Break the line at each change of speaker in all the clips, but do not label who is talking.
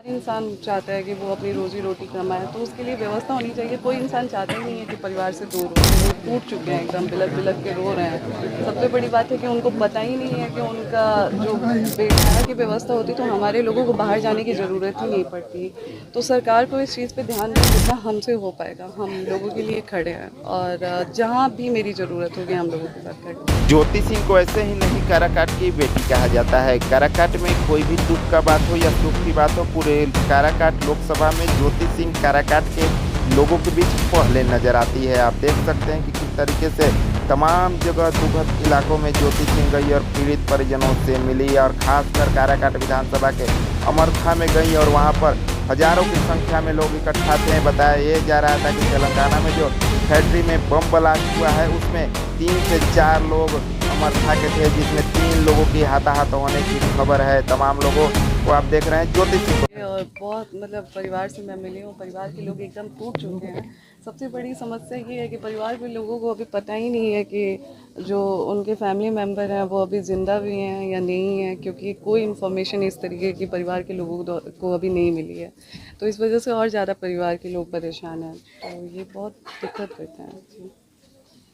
हर इंसान चाहता है कि वो अपनी रोजी रोटी कमाए, तो उसके लिए व्यवस्था होनी चाहिए। कोई इंसान चाहता ही नहीं है कि परिवार से दूर हो। वो टूट चुके हैं, एकदम बिलख बिलख के रो रहे हैं। सबसे बड़ी बात है कि उनको पता ही नहीं है कि उनका जो बेटा की व्यवस्था होती तो हमारे लोगों को बाहर जाने की ज़रूरत ही नहीं पड़ती। तो सरकार को इस चीज़ पे ध्यान दें, जितना हमसे हो पाएगा हम लोगों के लिए खड़े हैं, और जहाँ भी मेरी ज़रूरत होगी हम लोगों के साथ खड़े हैं।
ज्योति सिंह को ऐसे ही नहीं काराकाट की बेटी कहा जाता है। काराकाट में कोई भी दुख का बात हो या सुख की बात हो, पूरे काराकाट लोकसभा में ज्योति सिंह काराकाट के लोगों के बीच पहले नजर आती है। आप देख सकते हैं कि किस तरीके से तमाम जगह दुखद इलाकों में ज्योति सिंह गई और पीड़ित परिजनों से मिली, और खासकर काराकाट विधानसभा के अमरथा में गई और वहां पर हजारों की संख्या में लोग इकट्ठा थे। बताया ये जा रहा था कि तेलंगाना में जो फैक्ट्री में बम ब्लास्ट हुआ है उसमें 3 से 4 लोग अमरथा के थे, जिसमें 3 लोगों की हाथाहाथ होने की खबर है। तमाम लोगों को आप देख रहे हैं ज्योति सिंह को।
और बहुत परिवार से मैं मिली हूँ, परिवार के लोग एकदम टूट चुके हैं। सबसे बड़ी समस्या ये है कि परिवार के लोगों को अभी पता ही नहीं है कि जो उनके फैमिली मेम्बर हैं वो अभी ज़िंदा भी हैं या नहीं है, क्योंकि कोई इन्फॉर्मेशन इस तरीके की परिवार के लोगों को अभी नहीं मिली है। तो इस वजह से और ज़्यादा परिवार के लोग परेशान हैं, तो ये बहुत दिक्कत करता है जी।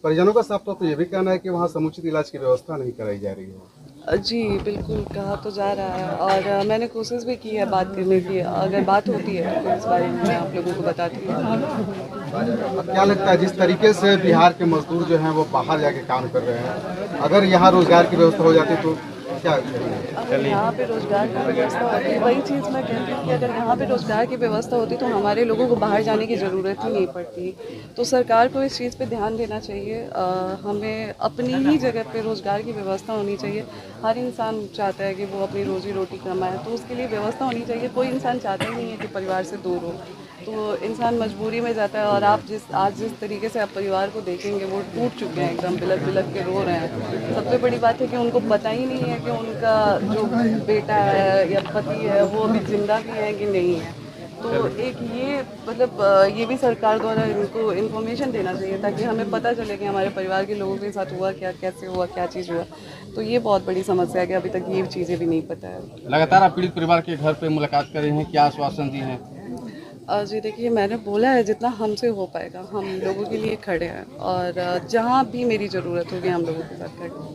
परिजनों का साफ तौर पर यह भी कहना है कि वहाँ समुचित इलाज की व्यवस्था नहीं कराई जा रही है।
जी, बिल्कुल कहा तो जा रहा है, और मैंने कोशिश भी की है बात करने की। अगर बात होती है तो फिर इस बारे में मैं आप लोगों को बताती हूँ।
क्या लगता है जिस तरीके से बिहार के मजदूर जो हैं वो बाहर जाके काम कर रहे हैं, अगर यहाँ रोजगार की व्यवस्था हो जाती तो क्या
अगर यहाँ पे रोजगार की व्यवस्था होती, वही चीज़ मैं कहती हूँ कि अगर यहाँ पे रोजगार की व्यवस्था होती तो हमारे लोगों को बाहर जाने की ज़रूरत ही नहीं पड़ती। तो सरकार को इस चीज़ पे ध्यान देना चाहिए। हमें अपनी ही जगह पे रोजगार की व्यवस्था होनी चाहिए। हर इंसान चाहता है कि वो अपनी रोजी रोटी कमाए, तो उसके लिए व्यवस्था होनी चाहिए। कोई इंसान चाहता ही नहीं है कि परिवार से दूर हो। तो इंसान मजबूरी में जाता है, और आप आज जिस तरीके से आप परिवार को देखेंगे वो टूट चुके हैं, एकदम बिलख बिलख के रो रहे हैं। सबसे बड़ी बात है कि उनको पता ही नहीं है कि उनका जो बेटा है या पति है वो अभी जिंदा भी है कि नहीं है। तो एक ये ये भी सरकार द्वारा इनको इन्फॉर्मेशन देना चाहिए, ताकि हमें पता चले कि हमारे परिवार के लोगों के साथ हुआ क्या, कैसे हुआ, क्या चीज़ हुआ। तो ये बहुत बड़ी समस्या है कि अभी तक ये चीज़ें भी नहीं पता है।
लगातार आप पीड़ित परिवार के घर पे मुलाकात कर रहे हैं, क्या आश्वासन दिए हैं?
जी देखिए, मैंने बोला है जितना हमसे हो पाएगा हम लोगों के लिए खड़े हैं, और जहाँ भी मेरी ज़रूरत होगी हम लोगों के साथ खड़े हैं।